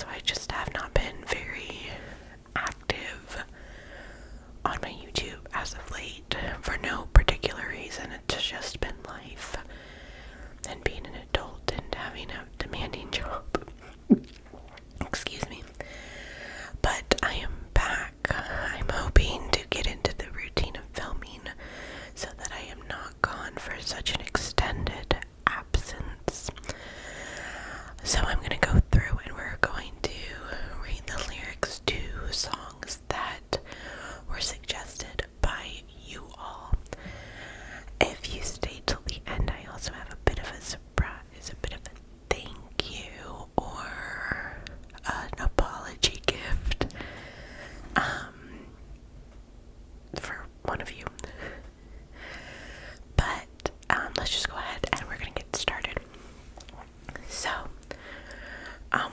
so I just have not been very active on my YouTube as of late for no particular reason. It's just been life and being an adult and having a demanding job. Excuse me. But I am back. I'm hoping to get into the routine of filming so that I am not gone for such an extended absence. So I'm going to go through and we're going to read the lyrics to songs that were suggested by you all. If you stay till the end, I also have a bit of a surprise, a bit of a thank you or an apology gift for one of you. But let's just go ahead and we're going to get started. So,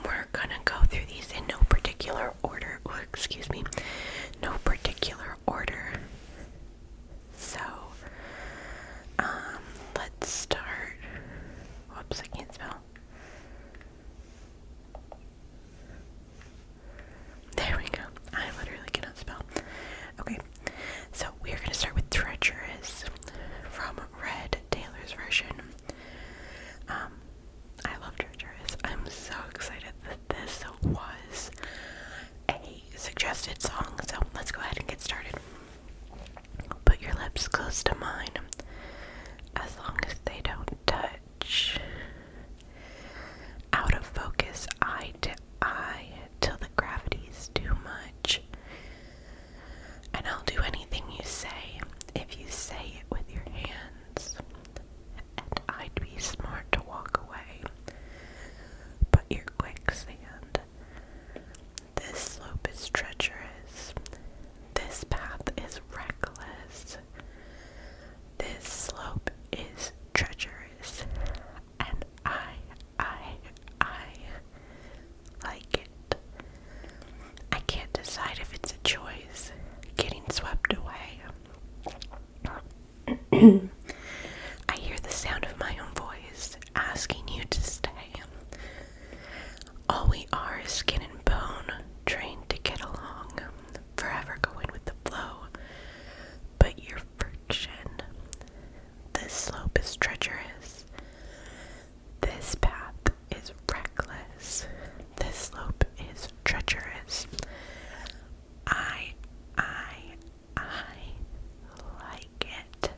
we're going to go through these in no particular order. Oh, excuse me. No particular order. So, let's start. Whoops, I can't spell. There we go. I literally cannot spell. Okay, so we are going to start with Treacherous from Red Taylor's version. I love Treacherous. I'm so excited that this was a suggested song, so let's go ahead and get started. Put your lips close to mine, as long as they don't touch. Out of focus, eye to eye, till the gravity's too much. And I'll do anything you say, if you say it with your hands. And I'd be smart to walk away, but you're quicksand. This slope is treacherous. This path is reckless. This slope is treacherous. And I like it. I can't decide if it's a choice, getting swept away. I hear the sound of my own voice asking you to stay. All we are is skin and bone, trained to get along, forever going with the flow. But your friction. This slope is treacherous. This path is reckless. This slope is treacherous. I like it.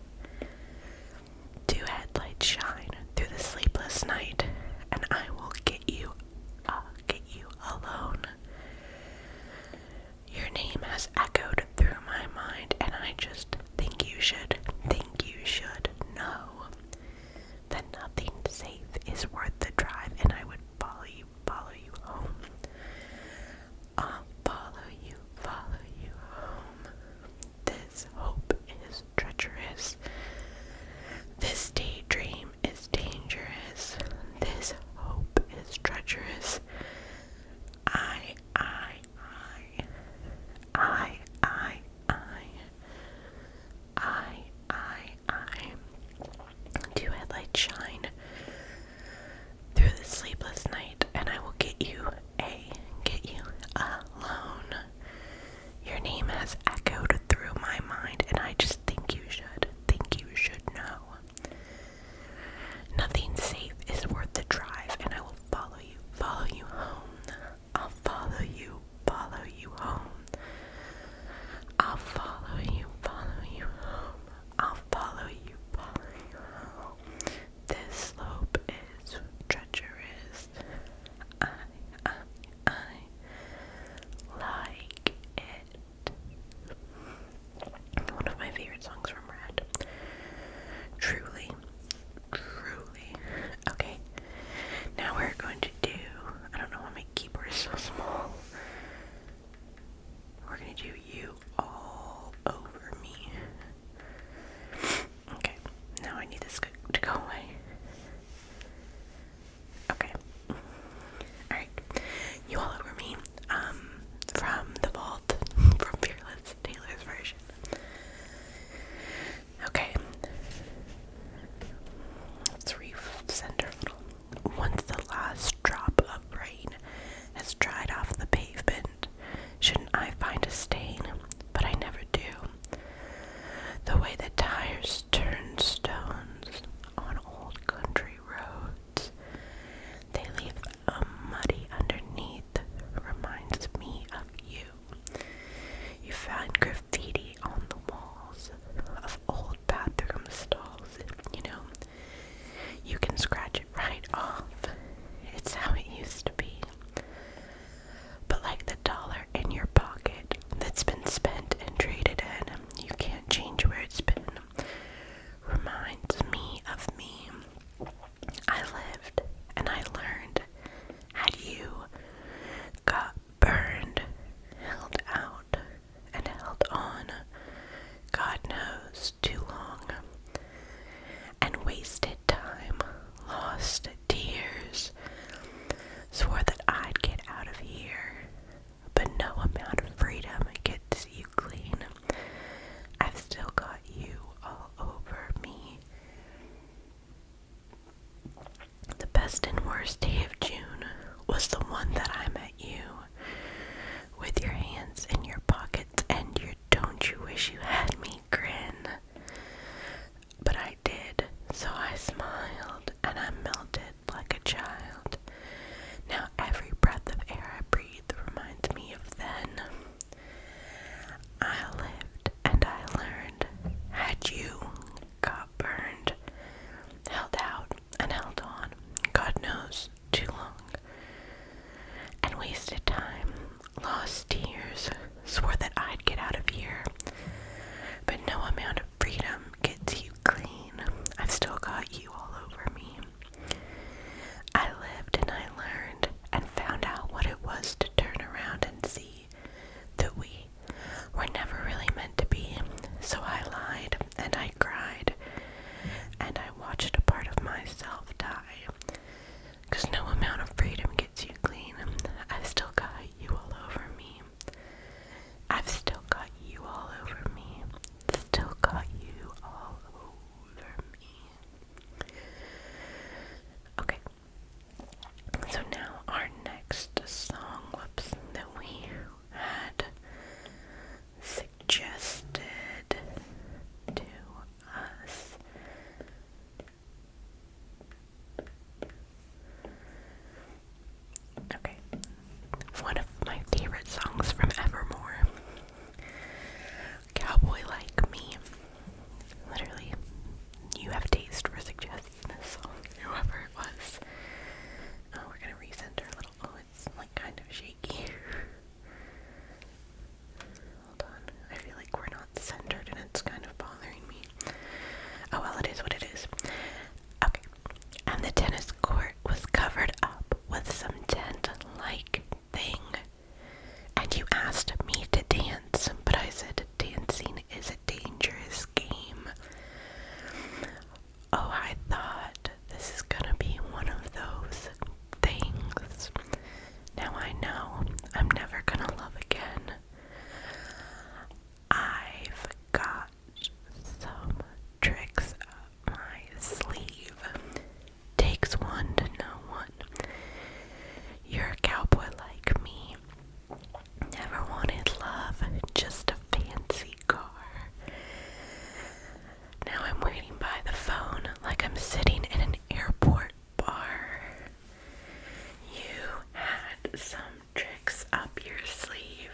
some tricks up your sleeve.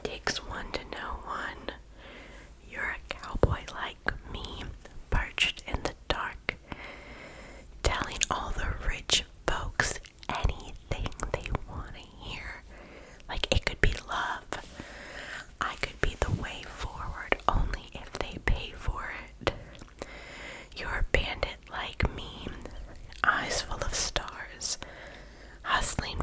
Takes one to know one. You're a cowboy like me, perched in the dark, telling all the rich folks anything they want to hear. Like, it could be love. I could be the way forward only if they pay for it. You're a bandit like me, eyes full of stars, hustling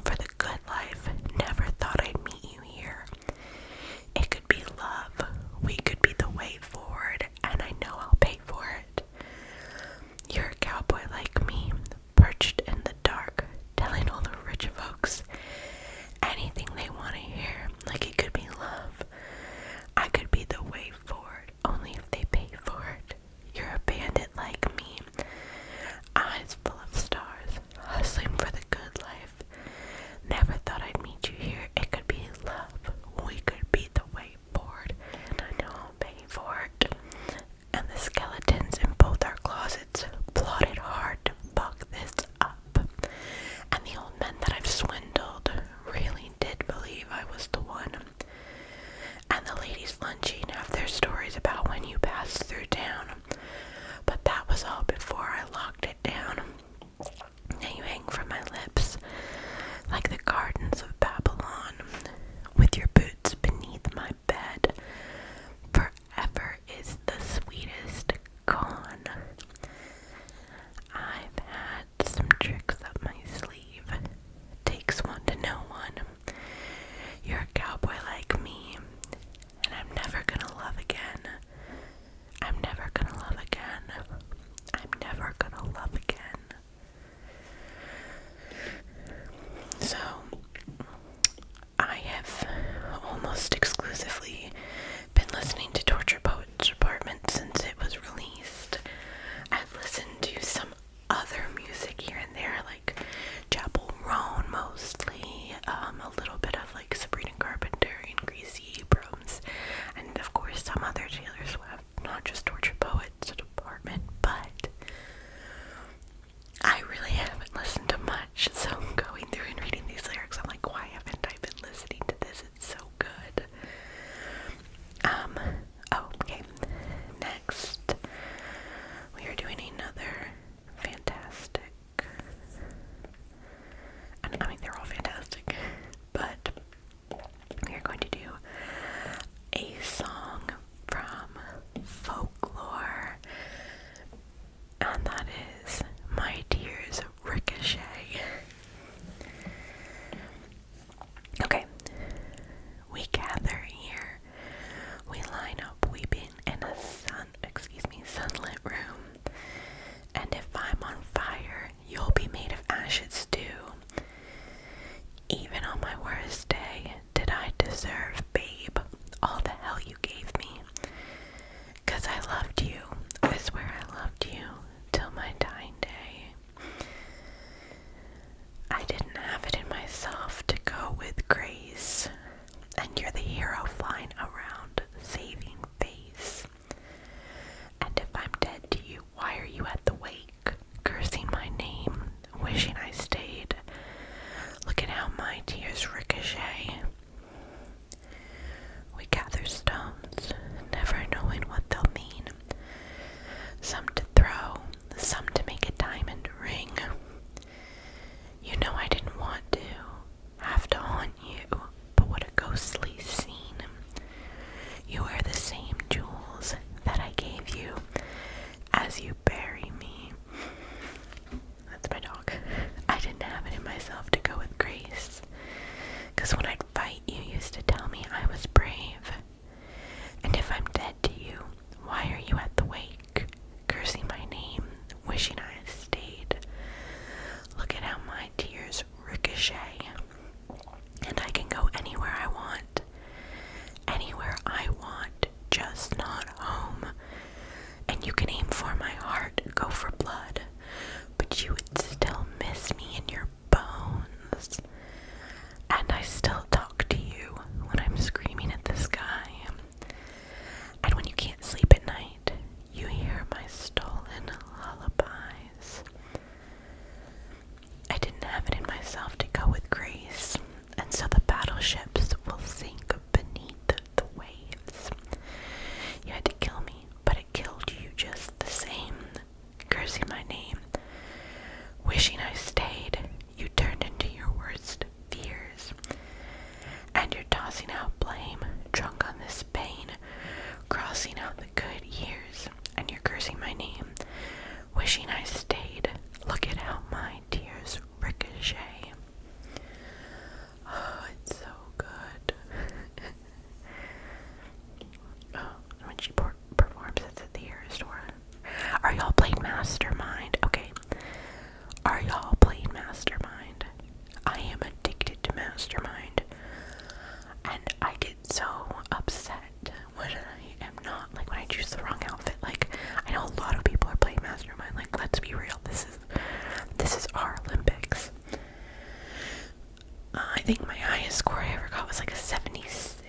think my highest score I ever got was like a 76,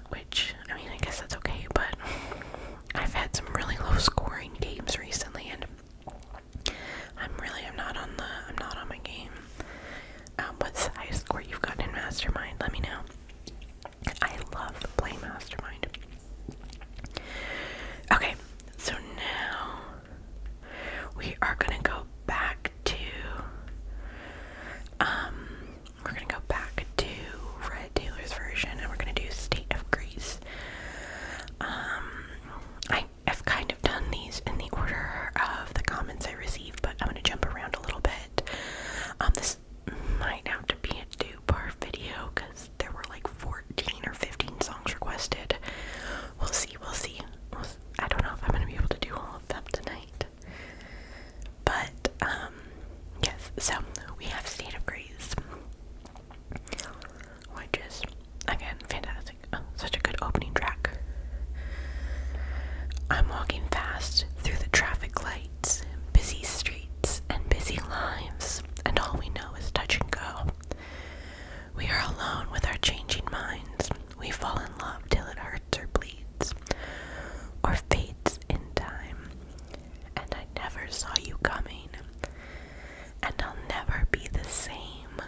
which, I mean, I guess that's okay, but I've had some really low scoring games recently, and I'm not on my game. What's the highest score you've gotten in Mastermind? Let me know. I love playing Mastermind. Okay, so now we are gonna go back to Red Taylor's version, and we're gonna do State of Grace. I've kind of done these in the order of the comments I received, but I'm gonna jump around a little bit. This might have to be a two-part video because there were like 14 or 15 songs requested. We'll see. I don't know if I'm gonna be able to do all of them tonight. But yes, so we have State of Grace, which is, again, fantastic. Oh, such a good opening track. I'm walking fast through the traffic lights, busy streets, and busy lives, and all we know is touch and go. We are alone with our changing minds. We fall in love till it hurts or bleeds, or fades in time. And I never saw you coming, and I'll never be the same.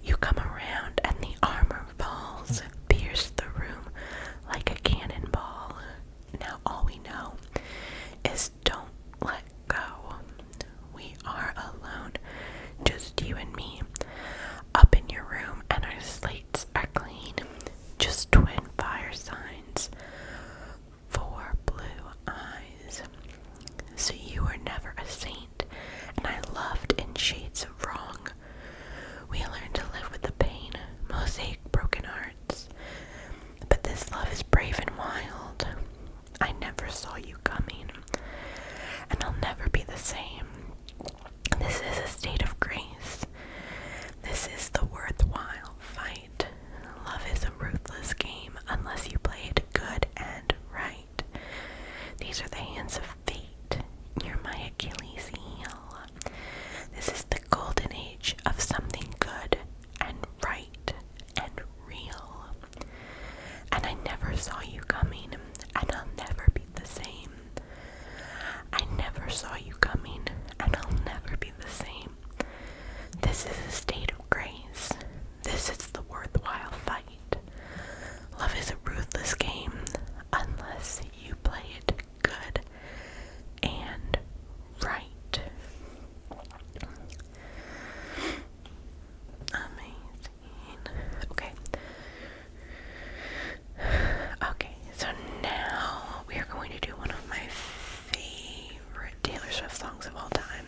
You come around and the armor falls, pierce the room like a cannonball. Now all we know is don't let go. We are alone, just you and me, up in your room, and our slates are clean, just twin fire signs, 4 blue eyes. So you were never a saint, and I loved in shades of wrong. We learned to live with the pain, mosaic broken hearts, but this love is brave and wild. I never saw you coming, and I'll never be the same. This is a state of grace. This is the worthwhile fight. Love is a ruthless game unless you play it good and right. These are the hands of fate. You're my Achilles heel. This is the golden age of something good and right and real. And I never saw you coming, and I'll never be the same. I never saw you coming, and I'll never be the same. This is a state of grace. This is the worthwhile fight. Love is a ruthless game unless you play it good and right. Amazing. Okay, so now we are going to do one of my favorite Taylor Swift songs of all time.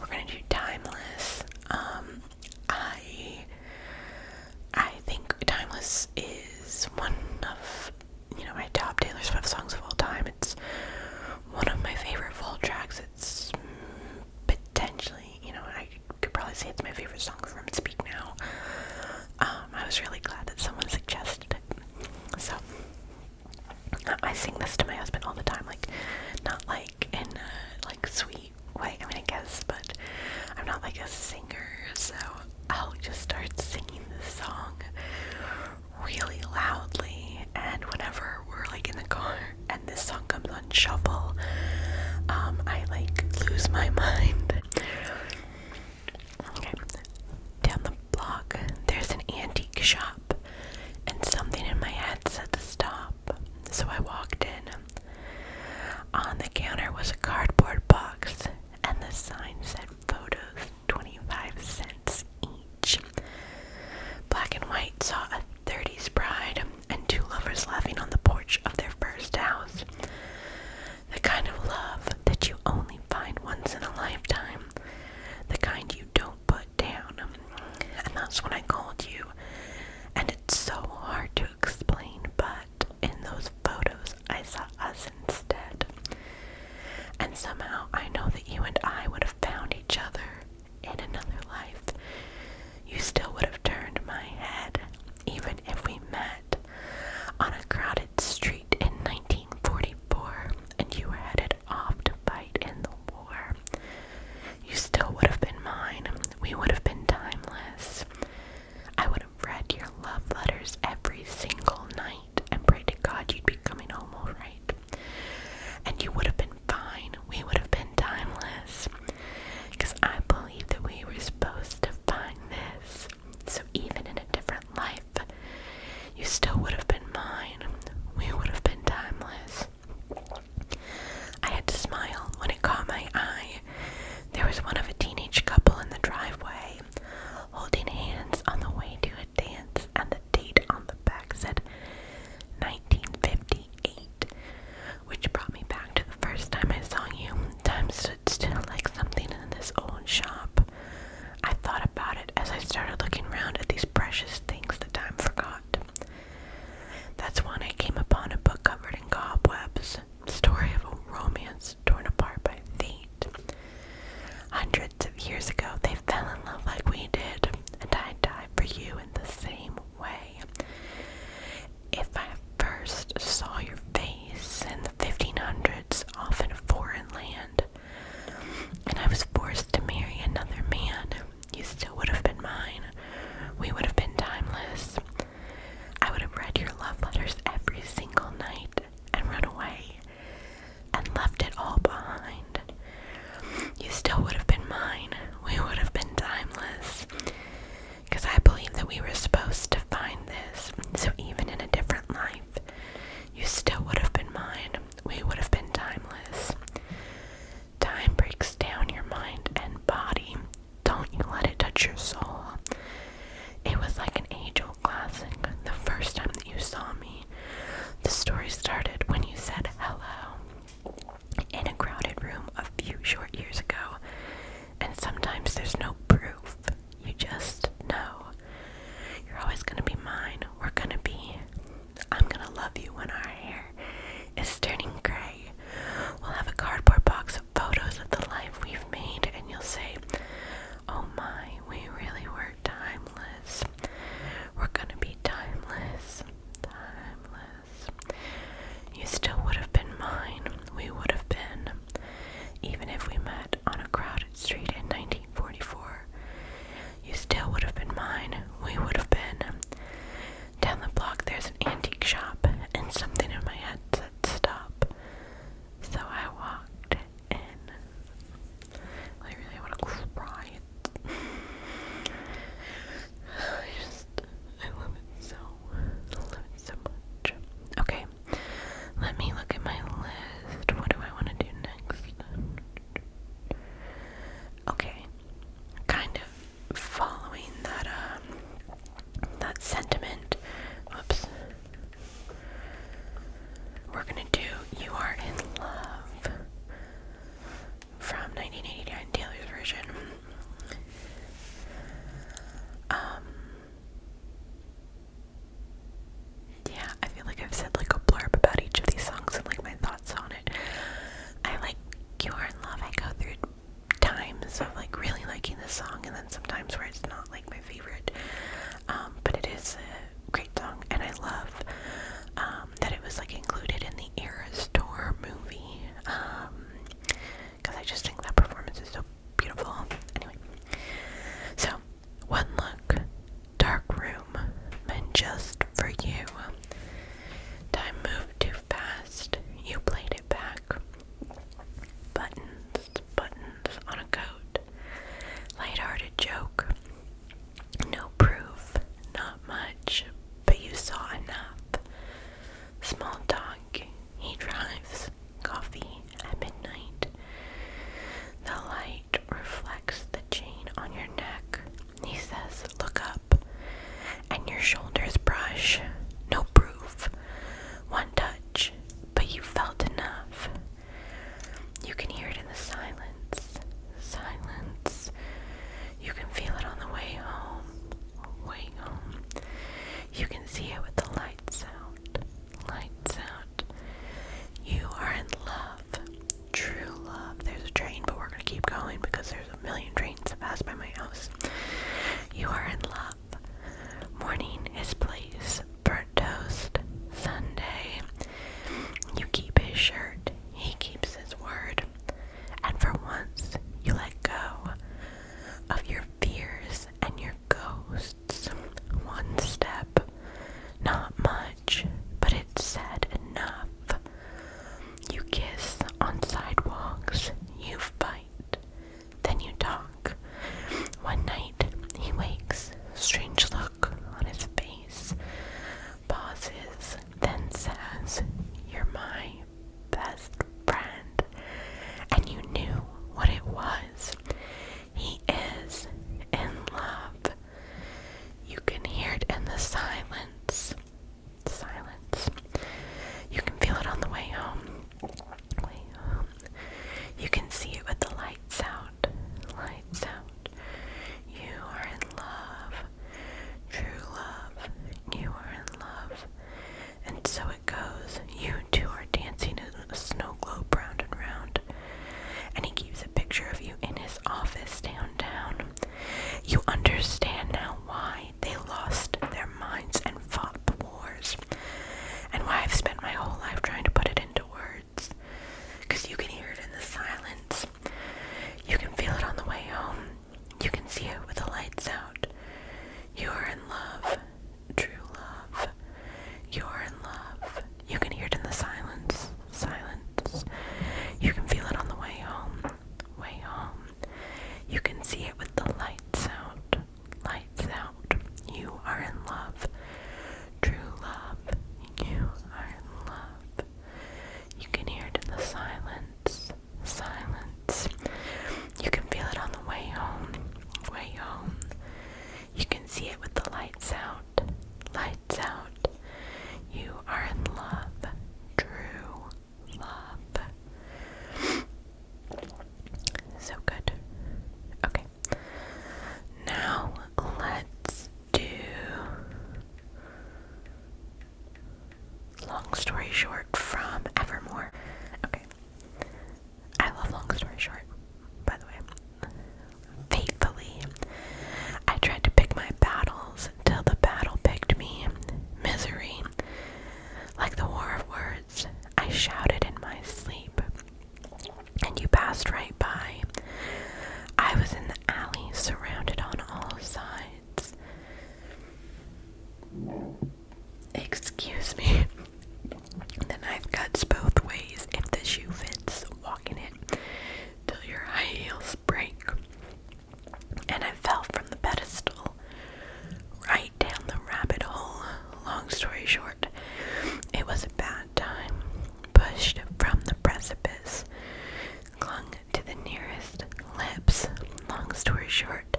We're going to do Timeless. I think Timeless is one of, my top Taylor Swift songs of all time. It's one of my favorite fall tracks. It's potentially, I could probably say it's my favorite song from Speak Now. I was really glad that someone suggested it. So, I sing this to my husband all the time, not in a, sweet way, I guess, but I'm not a singer, so I'll just start singing this song really loudly, and whenever we're in the car and this song comes on shuffle, I lose my mind. Okay, down the block there's an antique shop, and something in my head said to stop, so I walked in. On the counter was a cardboard box, and the sign said photos, 25 cents each. Black and white saw a 30s bride and 2 lovers laughing on the porch of their first house. The kind of love that you only find once in a lifetime. The kind you don't put down. And that's when I called you. And it's so hard to explain, but in those photos I saw us instead. And somehow I know that you and I would have found each other in another life. You still would have turned my head, even if we met on a crowded street in 1944, and you were headed off to fight in the war. You still would have been mine. We would have been timeless. and then sometimes where it's not like my favorite. But it is a great song, and I love that it was like included in the Eras Tour movie, because I just think that performance is so beautiful. Anyway, so One Look, Dark Room, meant just for you. Time moved too fast, you played it back. Buttons, buttons on a coat, lighthearted joke. No proof, not much, but you saw enough. Small talk, he drives, coffee at midnight. The light reflects the chain on your neck. He says, look up, and your shoulders brush. No proof, one touch, but you felt enough. You can hear it in the silence, silence. You can feel it on the way home, way home. You can see it with the lights out, lights out. You are in love, true love. There's a train, but we're gonna keep going because there's a million trains that pass by my house. You are in love. Morning, his place, burnt toast, Sunday. You keep his shirt, he keeps his word. And for once, you let go of your fears and your ghosts. One step, not much, but it said enough. You kiss on sidewalks, you fight, then you talk. One night, he wakes, strange look on his face, pauses, then says, you're my best friend. And you knew what it was. He is in love. You can hear it in the silence. Silence. You can feel it on the way home. Way home. You can see it with the lights out. Lights out. You are in love. True love. You are in love. And so it goes. You two are dancing in a snow globe round and round. And he keeps a picture of you in his office downtown. You understand now why they lost their minds and fought the wars. And why I've spent my whole life trying to put it into words. Because you can hear it in the silence. You can feel it on the way home. You can see it with the lights out. You are in love. True love. You are in love. You can hear it in the silence. Silence. You can feel it on the way home. Way home. You can see it with the lights out. Lights out. You are in love. True love. You are in love. You can hear it in the silence. Silence. You can feel it on the way home. Way home. You can see it with the lights out. Lights out. You are in love. True love. So good. Okay. Now let's do Long Story Short from Evermore. Okay. I love Long Story Short, by the way. Faithfully. I tried to pick my battles until the battle picked me. Misery. Like the war of words, I shouted in my sleep. And you passed right by. I was in the alley, surrounded on all sides. Excuse me. The knife cuts both ways if the shoe fits. Walk in it till your high heels break. And I fell from the pedestal right down the rabbit hole. Long story short, it was a bad time. Pushed from the precipice. Clung to the nearest lips. Long story short,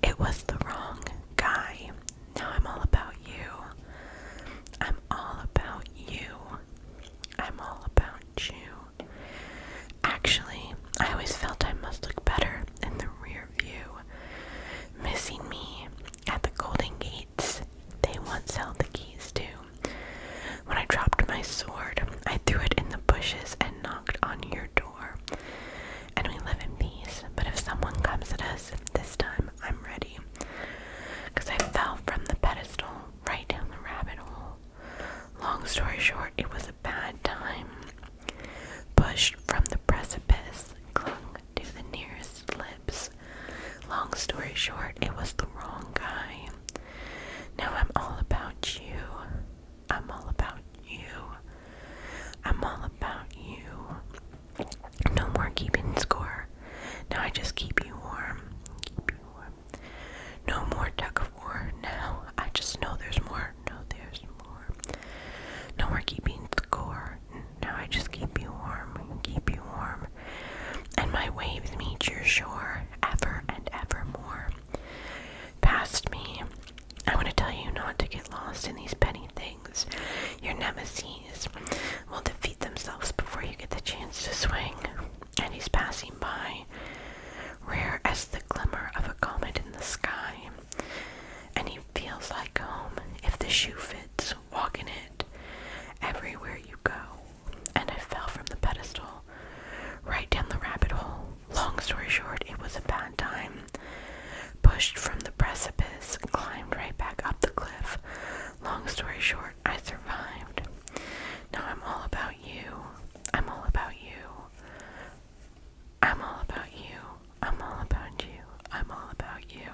it was the wrong guy. Now I'm all about you. I'm all about you. I'm all about you. Actually, I always felt I must look better in the rear view. Missing me at the Golden Gates they once held the keys to. When I dropped my sword, I threw it in the bushes and knocked on your door. And we live in peace, but if someone comes at us this time, short, it was the wrong guy. Now I'm all about you. I'm all about you. I'm all about you. No more keeping score. Now I just keep you warm. Keep you warm. No more tug of war. Now I just know there's more. No, there's more. No more keeping score. Now I just keep you warm. Keep you warm. And my waves meet your shore, ever and evermore. Past me, I want to tell you not to get lost in these petty things. Your nemesis will defeat themselves before you get the chance to swing. And he's passing by, rare as the glimmer of a comet in the sky. And he feels like home if the shoe fits, walk in it, everywhere you go. And I fell from the pedestal, right down the rabbit hole. Long story short, it was a bad time. Pushed from the precipice, climbed right back up the cliff. Long story short, I survived. Now I'm all about you. I'm all about you. I'm all about you. I'm all about you. I'm all about you.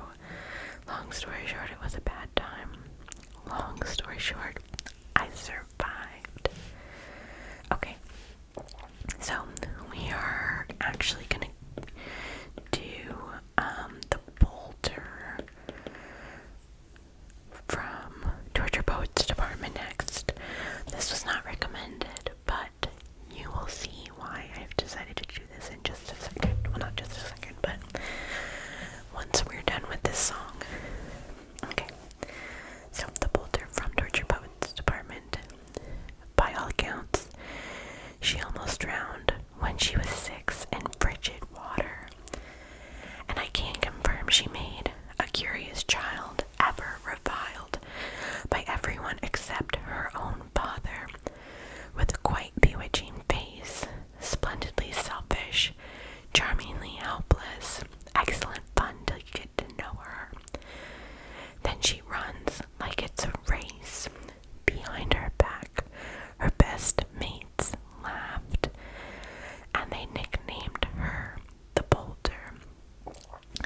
Long story short, it was a bad time. Long story short, I survived. Okay, so we are actually gonna do the Boulder from Torture Poets Department next. This was not recommended, but you will see why I've decided to do this in just a second. Well, not just a second, but once we're done with this song. Okay, so the Boulder from Torture Poets Department. By all accounts, she almost drowned when she was 6 in frigid water. And I can confirm she made a curious child, ever reviled by everyone except her own father, with a quite bewitching face, splendidly selfish, charmingly helpless, excellent fun till you get to know her. Then she runs like it's a race. Behind her back, her best mates laughed, and they nicknamed her the Boulder.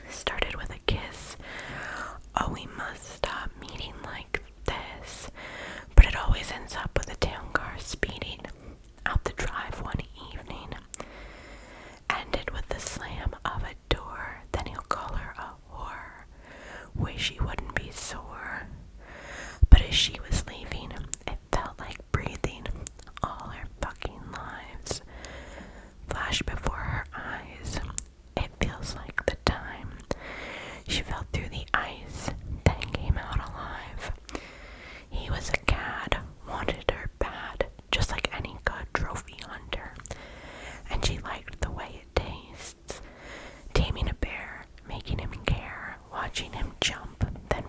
Started with a kiss. Oh, we must stop meeting like this. But it always ends up with a town car speeding out the drive one evening. Ended with the slam of a door. Then he'll call her a whore. Wish he wouldn't be sore. But as she was leaving, it felt like breathing. All her fucking lives flashed before her eyes. It feels like the time she fell through the ice, then came out alive. He was a cad, wanted her bad, just like any good trophy hunter. And she liked the way it tastes. Taming a bear, making him care, watching him jump, then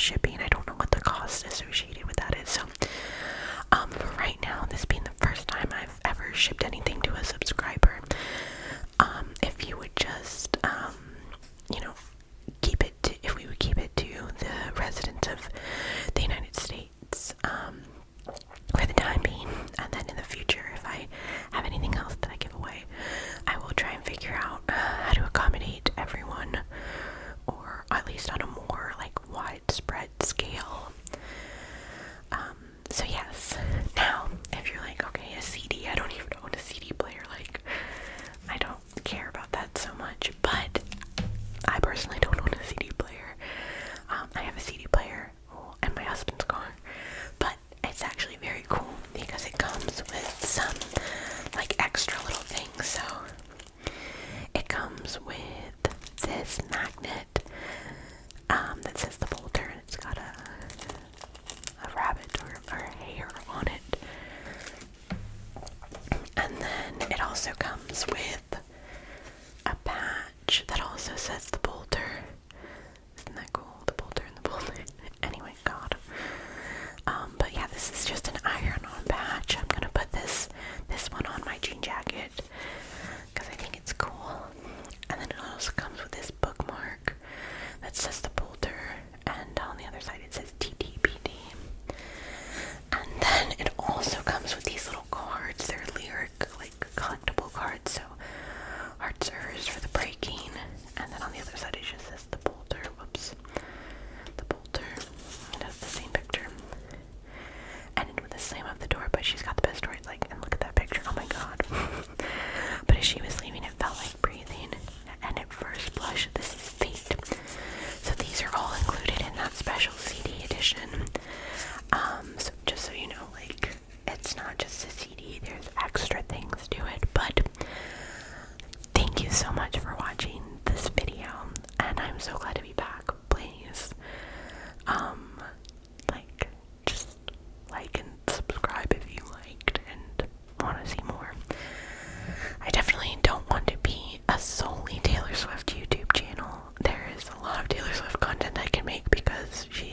shipping. I don't know what the cost associated with that is. So, for right now, this being the first time I've ever shipped anything to a subscriber, if you would just, if we would keep it to the residents of the United States, for the time being, and then in the future, if I have anything else that I give away, I will try and figure out how to accommodate everyone, or at least on a more like widespread scale. So yes. Now, if you're like, okay, a CD, I don't even own a CD player, like, I don't care about that so much, but I personally don't own a CD player. I have a CD player, and my husband's car, but it's actually very cool because it comes with some like extra little things. So it comes with this magnet that says the Boulder, and it's got a rabbit or a hare on it. And then it also comes with a patch that also says the Boulder. Isn't that cool? The Boulder and the Boulder. Anyway, God. But yeah, this is just an iron-on patch. I'm gonna put this one on my jean jacket because I think it's cool. And then it also comes with this bookmark that says the Boulder, and on the other side it says TTPD. And then it also comes with these little cards. They're lyric, like collectible cards. So heart servers for the breaking, and then on the other side it just says the Boulder. Whoops. The Boulder. It has the same picture. And with the slam of the door, but she's got the best story. Like, and look at that picture. Oh my god. But as she was leaving, it felt like breathing. And at first blush, this is fate. So these are all included in that special CD edition. So just so you know, like, it's not just a CD. There's extra things to it. But thank you so much for watching this video, and I'm so glad to be back. Please, just like and subscribe if you liked and want to see more. I definitely don't want to be a solely Taylor Swift YouTube channel. There is a lot of Taylor Swift content I can make because she